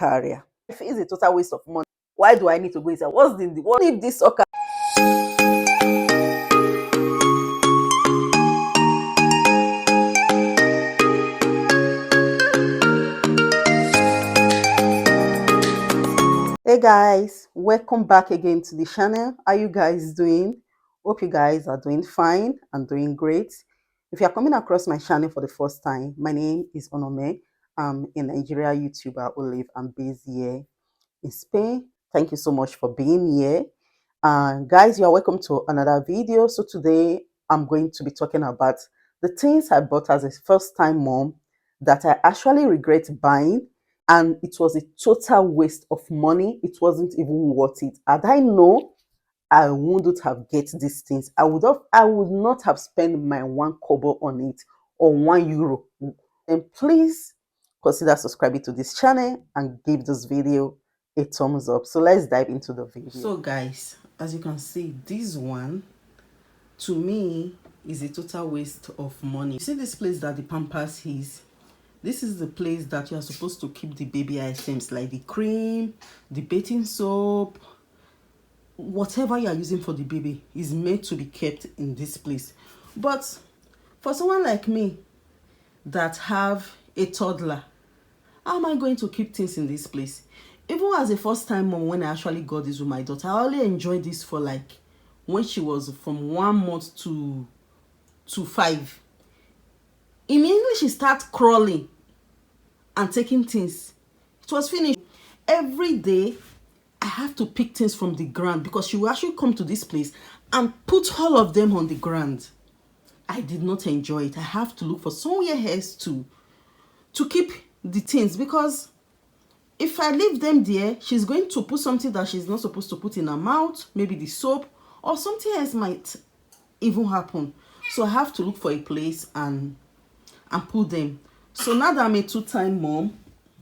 career. If it's a total waste of money, why do I need to go inside? What if this soccer? Hey guys, welcome back again to the channel. How you guys doing? Hope you guys are doing fine and doing great. If you are coming across my channel for the first time, my name is Onome. I'm a Nigeria YouTuber who live and based here in Spain. Thank you so much for being here. Guys, you are welcome to another video. So today I'm going to be talking about the things I bought as a first time mom that I actually regret buying, and it was a total waste of money. It wasn't even worth it. Had I known, I wouldn't have get these things. I would not have spent my 1 kobo on it or €1. And please consider subscribing to this channel and give this video a thumbs up. So let's dive into the video. So guys, as you can see, this one to me is a total waste of money. You see this place that the Pampers is? This is the place that you are supposed to keep the baby items like the cream, the bathing soap, whatever you are using for the baby is meant to be kept in this place. But for someone like me that have a toddler, how am I going to keep things in this place? Even as a first time mom, when I actually got this with my daughter, I only enjoyed this for like when she was from 1 month to 5. Immediately she started crawling and taking things. It was finished. Every day I have to pick things from the ground because she will actually come to this place and put all of them on the ground. I did not enjoy it. I have to look for somewhere else to keep the things, because if I leave them there, she's going to put something that she's not supposed to put in her mouth, maybe the soap, or something else might even happen. So I have to look for a place and put them. So now that I'm a two-time mom,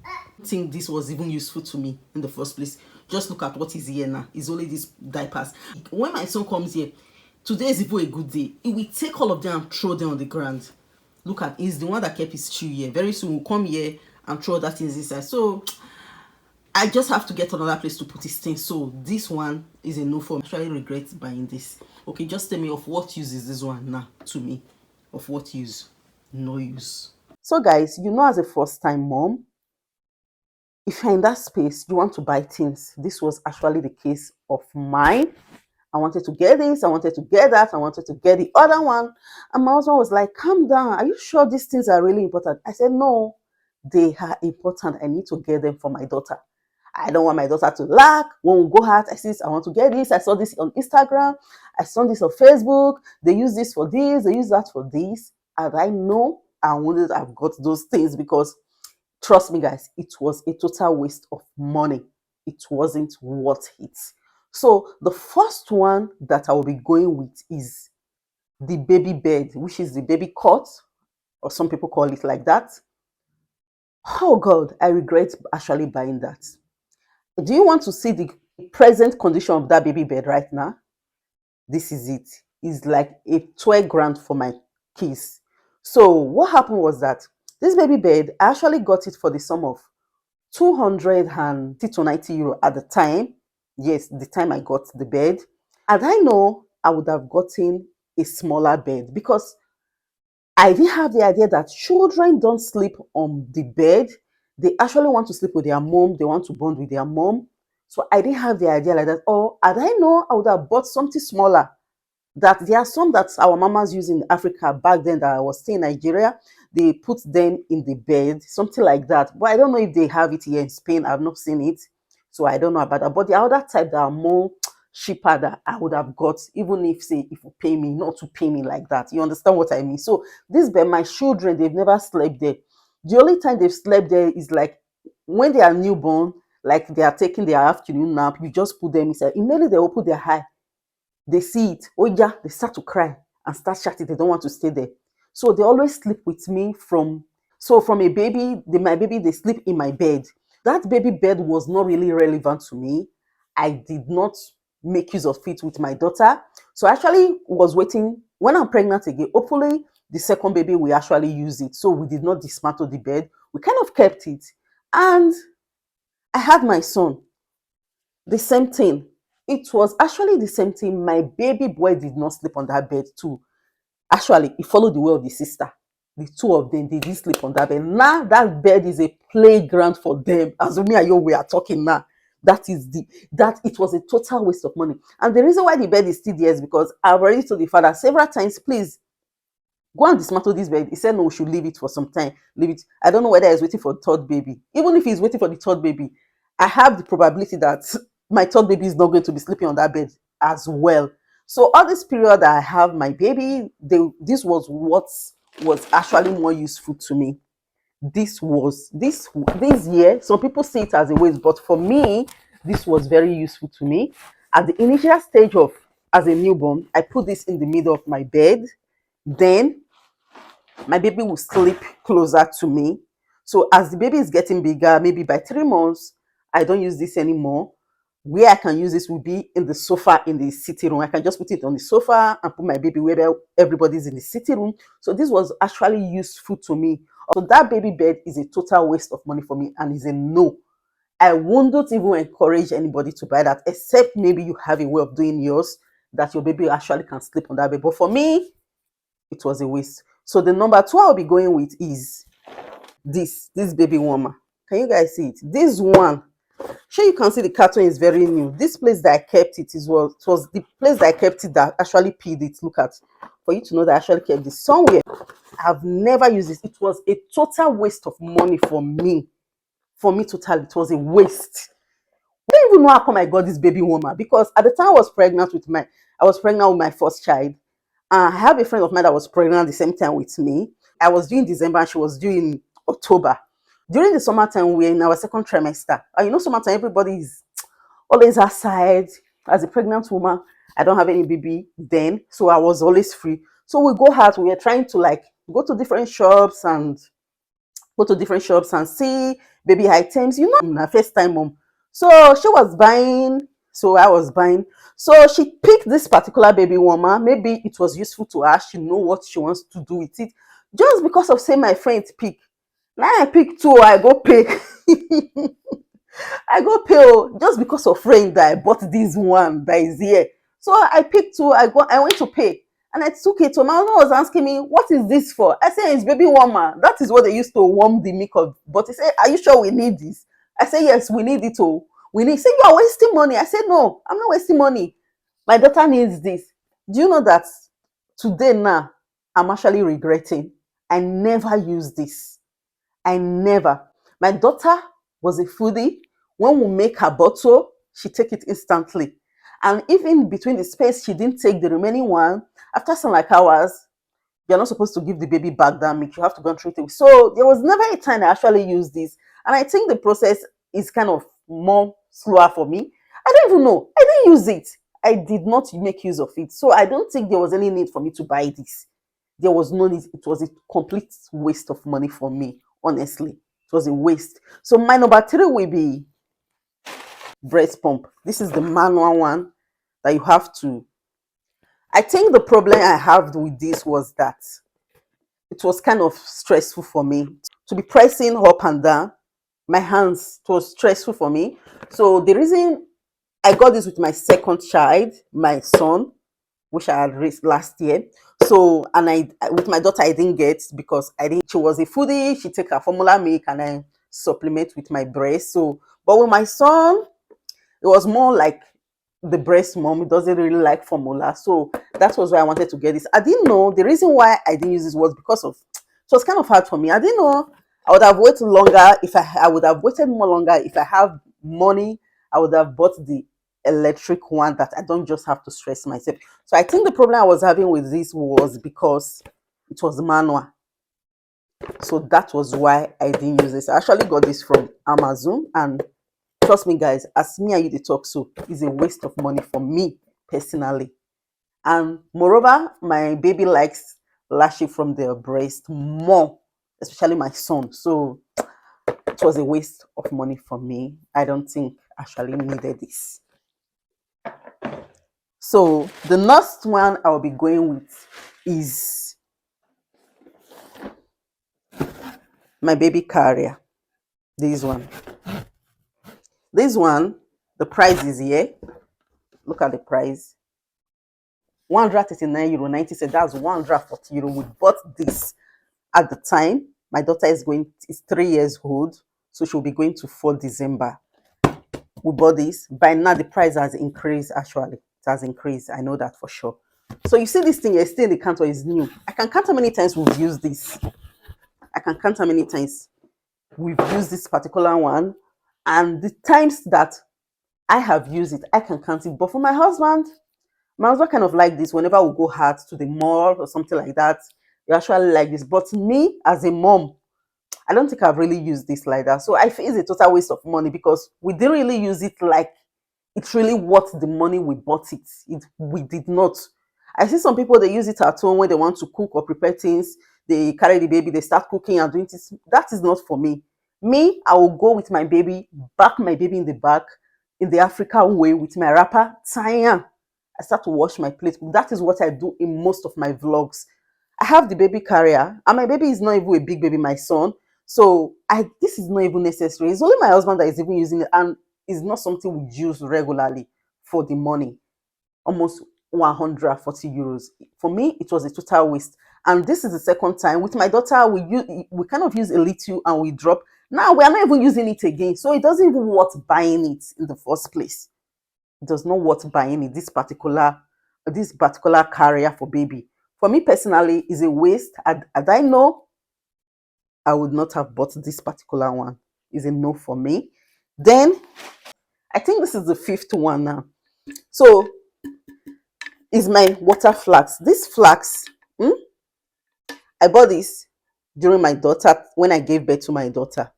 I think this was even useful to me in the first place. Just look at what is here now. It's only these diapers. When my son comes here, today is even a good day. He will take all of them and throw them on the ground. Look at, he's the one that kept his shoe here. Very soon we'll come here and throw that things inside. So I just have to get another place to put his things. So this one is a no for me. I actually regret buying this. Okay, just tell me, of what use is this one now to me? Of what use? No use. So guys, you know, as a first time mom, if you're in that space, you want to buy things. This was actually the case of mine. I wanted to get this, I wanted to get that, I wanted to get the other one. And my husband was like, calm down. Are you sure these things are really important? I said, no, they are important. I need to get them for my daughter. I don't want my daughter to lack. When we go out, I see this, I want to get this. I saw this on Instagram. I saw this on Facebook. They use this for this. They use that for this. And I know I wouldn't have got those things because, trust me, guys, it was a total waste of money. It wasn't worth it. So the first one that I will be going with is the baby bed, which is the baby cot, or some people call it like that. Oh God, I regret actually buying that. Do you want to see the present condition of that baby bed right now? This is it. It's like a 12 grand for my kids. So what happened was that this baby bed, I actually got it for the sum of 290 to 90 euro at the time. Yes, the time I got the bed. And I know I would have gotten a smaller bed because I didn't have the idea that children don't sleep on the bed. They actually want to sleep with their mom. They want to bond with their mom. So I didn't have the idea like that. Or had I know, I would have bought something smaller. That there are some that our mamas use in Africa back then that I was staying in Nigeria. They put them in the bed, something like that. But I don't know if they have it here in Spain. I've not seen it. So I don't know about that. But the other type that are more cheaper that I would have got, even if, say, if you pay me, not to pay me like that. You understand what I mean? So this bed, my children, they've never slept there. The only time they've slept there is like when they are newborn, like they are taking their afternoon nap, you just put them inside. Immediately they open their eye, they see it, oh yeah, they start to cry and start shouting. They don't want to stay there. So they always sleep with me from a baby, my baby, they sleep in my bed. That baby bed was not really relevant to me. I did not make use of it with my daughter. So I actually was waiting when I'm pregnant again. Hopefully the second baby will actually use it. So we did not dismantle the bed. We kind of kept it. And I had my son, the same thing. It was actually the same thing. My baby boy did not sleep on that bed too. Actually, he followed the way of the sister. The two of them, they did sleep on that bed. Now that bed is a playground for them. As me and you, we are talking now. That it was a total waste of money. And the reason why the bed is still there is because I've already told the father several times, please go and dismantle this bed. He said no, we should leave it for some time. Leave it. I don't know whether he's waiting for the third baby. Even if he's waiting for the third baby, I have the probability that my third baby is not going to be sleeping on that bed as well. So all this period that I have my baby, this was what was actually more useful to me. This year, some people see it as a waste, but for me, this was very useful to me. At the initial stage of as a newborn, I put this in the middle of my bed. Then my baby will sleep closer to me. So as the baby is getting bigger, maybe by 3 months, I don't use this anymore. Where I can use this will be in the sofa in the sitting room. I can just put it on the sofa and put my baby where everybody's in the sitting room. So this was actually useful to me. So that baby bed is a total waste of money for me and is a no. I wouldn't even encourage anybody to buy that, except maybe you have a way of doing yours that your baby actually can sleep on that bed. But for me, it was a waste. So the number two I'll be going with is this baby warmer. Can you guys see it? This one, sure you can see the carton is very new. This place that I kept it is what it was the place that I kept it that actually peed it. Look at, for you to know that I actually kept this somewhere. I've never used this. It was a total waste of money for me. For me, total, it was a waste. I don't even know how come I got this baby warmer because at the time I was pregnant with my first child. I have a friend of mine that was pregnant at the same time with me. I was due in December and she was due in October. During the summertime, we're in our second trimester. And you know, summertime, everybody is always outside. As a pregnant woman, I don't have any baby then, so I was always free. So we go out, we were trying to like go to different shops and see baby items. You know, my first time mom. So she was buying, so I was buying. So she picked this particular baby warmer. Maybe it was useful to her. She know what she wants to do with it. Just because of say my friend pick. Now I pick two, I go pick. I go pay just because of friend that I bought this one that is here. So I picked two, I went to pay. And I took it. So my husband was asking me, what is this for? I said, it's baby warmer. That is what they used to warm the milk of. But he said, are you sure we need this? I said, yes, we need it. Oh, we need. He said, you are wasting money. I said, no, I'm not wasting money. My daughter needs this. Do you know that today now, I'm actually regretting. I never used this. I never. My daughter was a foodie. When we make her bottle, she take it instantly. And even between the space, she didn't take the remaining one. After some like hours, you're not supposed to give the baby back that milk. You have to go and treat it. So there was never a time I actually used this. And I think the process is kind of more slower for me. I don't even know. I didn't use it. I did not make use of it. So I don't think there was any need for me to buy this. There was no need. It was a complete waste of money for me, honestly. It was a waste. So my number three will be breast pump. This is the manual one that you have to. I think the problem I had with this was that it was kind of stressful for me to be pressing up and down. My hands, it was stressful for me. So the reason I got this with my second child, my son, which I had raised last year. So, and I with my daughter I didn't get because I didn't. She was a foodie. She take her formula milk and I supplement with my breast. So, but with my son, it was more like the breast mom. It doesn't really like formula. So that was why I wanted to get this. I didn't know the reason why I didn't use this was because of it was kind of hard for me. I didn't know I would have waited longer if I would have waited more longer if I have money. I would have bought the electric one that I don't just have to stress myself. So I think the problem I was having with this was because it was manual. So that was why I didn't use this. I actually got this from Amazon and trust me, guys, as me and you they talk, so it's a waste of money for me personally. And moreover, my baby likes lashing from their breast more, especially my son. So it was a waste of money for me. I don't think I actually needed this. So the next one I'll be going with is my baby carrier. This one. This one, the price is here. Look at the price. €139.90. That's €140. We bought this at the time. My daughter is 3 years old, so she'll be going to 4 December. We bought this. By now, the price has increased actually. It has increased. I know that for sure. So you see this thing here, still in the counter is new. I can count how many times we've used this. I can count how many times we've used this particular one. And the times that I have used it, I can count it. But for my husband kind of like this whenever we go out to the mall or something like that. You actually like this. But me as a mom, I don't think I've really used this like that. So I feel it's a total waste of money because we didn't really use it like it's really worth the money we bought it. We did not. I see some people they use it at home when they want to cook or prepare things. They carry the baby, they start cooking and doing this. That is not for me. Me, I will go with my baby, back my baby in the back, in the African way with my wrapper, tie am. I start to wash my plate. That is what I do in most of my vlogs. I have the baby carrier, and my baby is not even a big baby, my son. So this is not even necessary. It's only my husband that is even using it, and it's not something we use regularly for the money. Almost €140. For me, it was a total waste. And this is the second time with my daughter. We kind of use a little and we drop. Now we are not even using it again, so it doesn't even worth buying it in the first place. It does not worth buying it. This particular carrier for baby. For me personally, is a waste. Had I know, I would not have bought this particular one. Is a no for me. Then I think this is the fifth one now. So is my water flask. This flask, I bought this during my daughter when I gave birth to my daughter.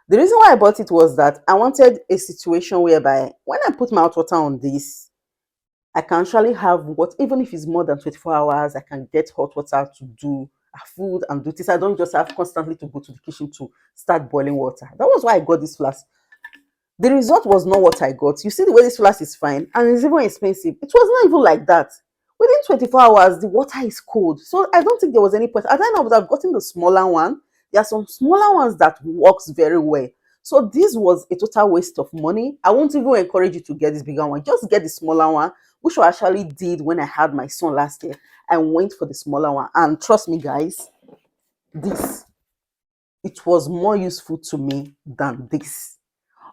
The reason why I bought it was that I wanted a situation whereby when I put my hot water on this, I can actually have what, even if it's more than 24 hours, I can get hot water to do food and do this. I don't just have constantly to go to the kitchen to start boiling water. That was why I got this flask. The result was not what I got. You see the way this flask is fine and it's even expensive. It was not even like that. Within 24 hours, the water is cold. So I don't think there was any point. At the end, I would have gotten the smaller one. There are some smaller ones that works very well. So this was a total waste of money. I won't even encourage you to get this bigger one. Just get the smaller one, which I actually did when I had my son last year. I went for the smaller one. And trust me, guys, it was more useful to me than this.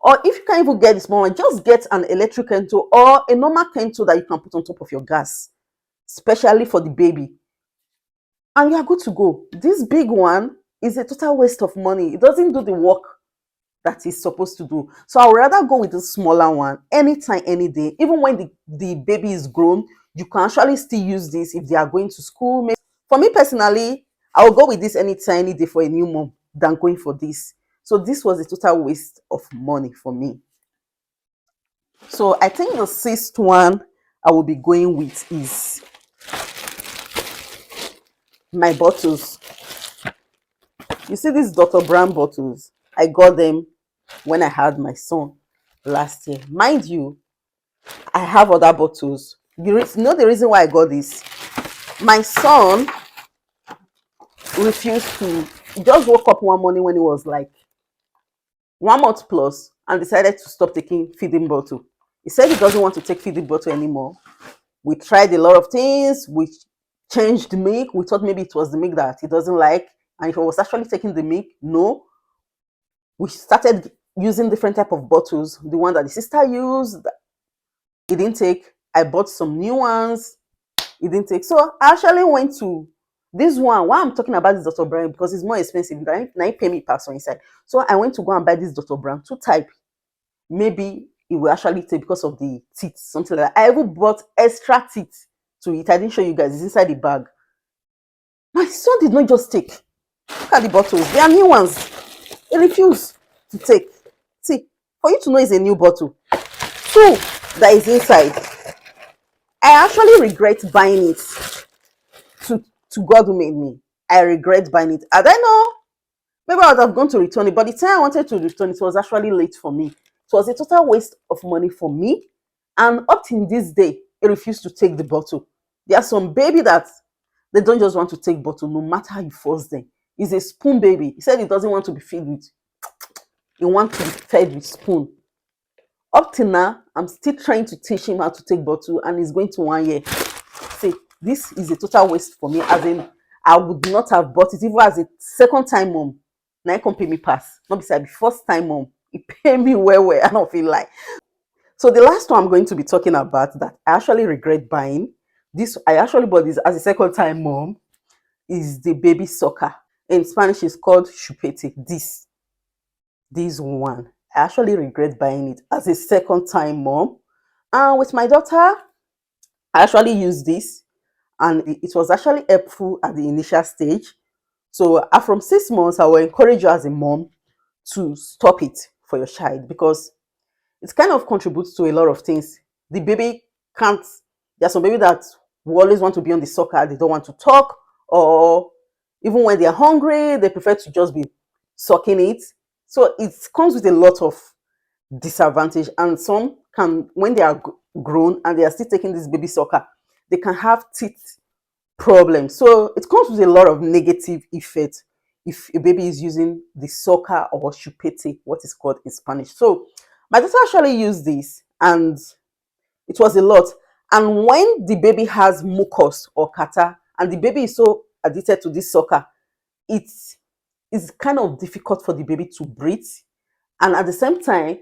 Or if you can't even get the small one, just get an electric kettle or a normal kettle that you can put on top of your gas, especially for the baby. And you are good to go. This big one is a total waste of money. It doesn't do the work that it's supposed to do. So I would rather go with the smaller one anytime, any day. Even when the baby is grown, you can actually still use this if they are going to school. For me personally, I will go with this anytime, any day for a new mom than going for this. So this was a total waste of money for me. So I think the sixth one I will be going with is my bottles. You see these Dr. Brown bottles? I got them when I had my son last year. Mind you, I have other bottles. You know the reason why I got this? My son refused to. He just woke up one morning when he was like 1 month plus and decided to stop taking feeding bottle. He said he doesn't want to take feeding bottle anymore. We tried a lot of things. We changed the milk. We thought maybe it was the milk that he doesn't like. And if he was actually taking the milk, no. We started using different type of bottles. The one that the sister used, he didn't take. I bought some new ones. He didn't take. So I actually went to this one. Why I'm talking about this Dr. Brown, because it's more expensive. Now you pay me person inside. So I went to go and buy this Dr. Brown 2 type. Maybe it will actually take because of the teeth, something like that. I even bought extra teeth to it. I didn't show you guys. It's inside the bag. My son did not just take. Look at the bottles. They are new ones. He refused to take. See, for you to know it's a new bottle. 2 that is inside. I actually regret buying it. To God who made me. I regret buying it. And I know maybe I would have gone to return it, but the time I wanted to return it was actually late for me. It was a total waste of money for me. And up till this day, he refused to take the bottle. There are some baby that they don't just want to take bottle, no matter how you force them. He's a spoon baby. He said he doesn't want to be fed with. He wants to be fed with spoon. Up till now, I'm still trying to teach him how to take bottle, and he's going to 1 year. See, this is a total waste for me. As in, I would not have bought it even as a second time mom. Now it come pay me pass. Not beside the first time mom. It pay me well. I don't feel like. So the last one I'm going to be talking about that I actually regret buying. This I actually bought this as a second time mom is the baby soccer. In Spanish, it's called chupete. This one. I actually regret buying it as a second time mom. And with my daughter, I actually used this and it was actually helpful at the initial stage. So from 6 months, I will encourage you as a mom to stop it for your child because it kind of contributes to a lot of things. The baby can't, there's some baby that will always want to be on the soccer, they don't want to talk, or even when they're hungry, they prefer to just be sucking it. So it comes with a lot of disadvantage, and some can, when they are grown and they are still taking this baby soccer, they can have teeth problems. So it comes with a lot of negative effect if a baby is using the soccer or chupete, what is called in Spanish. So my daughter actually used this and it was a lot. And when the baby has mucus or catarrh and the baby is so addicted to this soccer, it is kind of difficult for the baby to breathe, and at the same time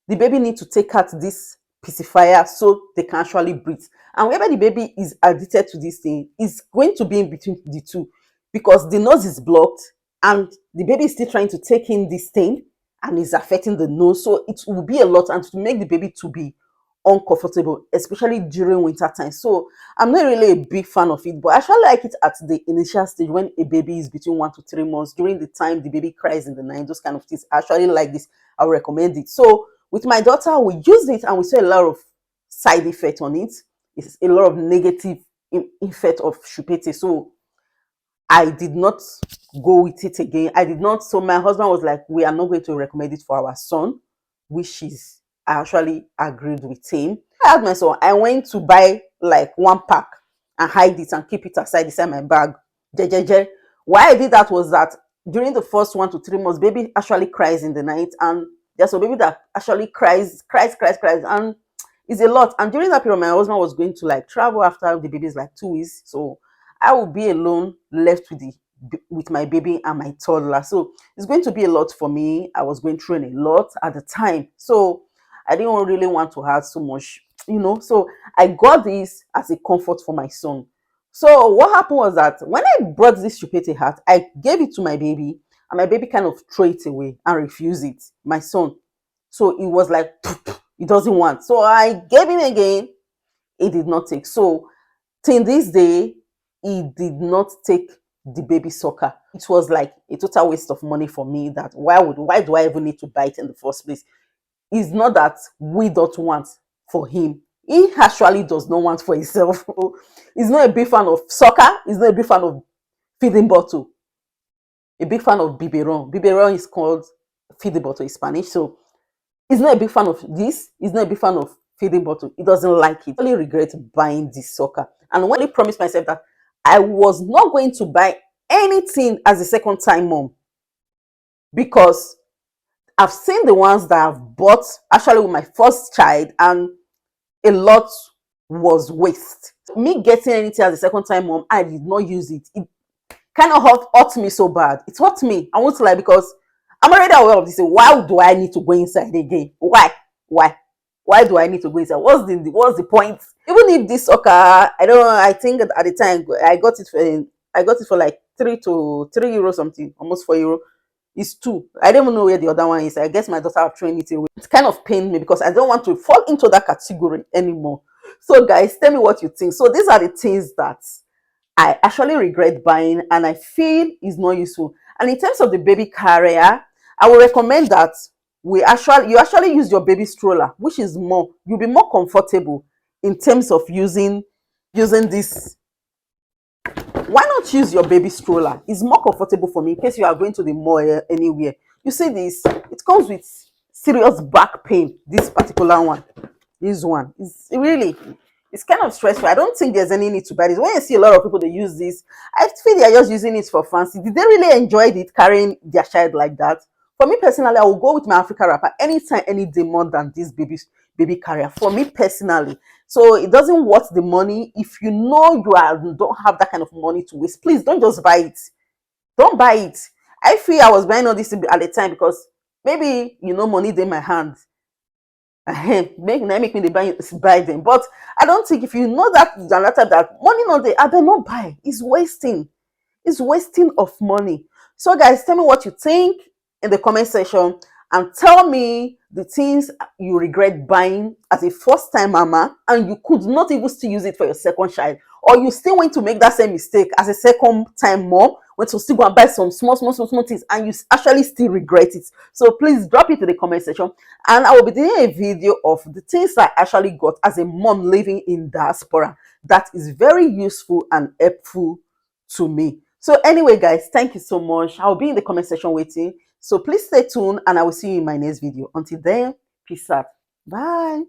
the baby need to take out this pacifier so they can actually breathe. And whenever the baby is addicted to this thing, it's going to be in between the two because the nose is blocked and the baby is still trying to take in this thing and is affecting the nose. So it will be a lot and to make the baby to be uncomfortable, especially during winter time. So I'm not really a big fan of it, but I actually like it at the initial stage when a baby is between 1 to 3 months, during the time the baby cries in the night, those kind of things. I actually like this. I would recommend it. So with my daughter, we used it and we saw a lot of side effect on it. It's a lot of negative effect of chupete. So I did not go with it again. I did not. So my husband was like, we are not going to recommend it for our son, which is, I actually agreed with him. I had my son. I went to buy like 1 pack and hide it and keep it aside inside my bag. Jejeje. Why I did that was that during the first 1 to 3 months, baby actually cries in the night, and there's a baby that actually cries, and it's a lot. And during that period, my husband was going to like travel after the baby is like 2 weeks, so I will be alone, left with my baby and my toddler. So it's going to be a lot for me. I was going through a lot at the time, so I didn't really want to have so much. So I got this as a comfort for my son. So what happened was that when I brought this chupete hat, I gave it to my baby, and my baby kind of threw it away and refused it. My son. So it was like he doesn't want. So I gave him again. He did not take. So till this day, he did not take the baby soccer. It was like a total waste of money for me. That why do I even need to buy it in the first place? It's not that we don't want for him. He actually does not want for himself. He's not a big fan of soccer. He's not a big fan of feeding bottle. A big fan of biberon. Biberon is called feeding bottle in Spanish. So he's not a big fan of this. He's not a big fan of feeding bottle. He doesn't like it. I really regret buying this soccer. And when I promised myself that I was not going to buy anything as a second time mom, because I've seen the ones that I've bought actually with my first child, and a lot was waste. Me getting anything as a second time mom, I did not use it. It kind of hurt me so bad. It hurt me. I won't lie, because I'm already aware of this. Why do I need to go inside again? Why? Why? Why do I need to go inside? What's the point? Even if this soccer, I don't know. I think at the time I got it for like 3 to 3 euro something, almost 4 euro. It's two. I don't even know where the other one is. I guess my daughter have thrown it away. It kind of pained me because I don't want to fall into that category anymore. So guys, tell me what you think. So these are the things that I actually regret buying and I feel is not useful. And in terms of the baby carrier, I will recommend that you actually use your baby stroller, which is you'll be more comfortable in terms of using this. Why not use your baby stroller? It's more comfortable for me in case you are going to the mall anywhere. You see this, it comes with serious back pain. This particular one, this one is really, it's kind of stressful. I don't think there's any need to buy this. When you see a lot of people they use this, I feel they're just using it for fancy. Did they really enjoy it carrying their child like that For me personally, I will go with my Africa wrapper anytime, any day more than this baby carrier. For me personally, so it doesn't worth the money. If you know you don't have that kind of money to waste, please don't just buy it. Don't buy it. I feel I was buying all this at the time because maybe money in my hand. Make me buy them. But I don't think if you know that that money not there, I better not buy. It's wasting. It's wasting of money. So guys, tell me what you think in the comment section, and tell me the things you regret buying as a first time mama and you could not even still use it for your second child, or you still went to make that same mistake as a second time mom, when to still go and buy some small things and you actually still regret it. So please drop it in the comment section, and I will be doing a video of the things I actually got as a mom living in diaspora that is very useful and helpful to me. So anyway, guys, thank you so much. I'll be in the comment section waiting. So please stay tuned and I will see you in my next video. Until then, peace out. Bye.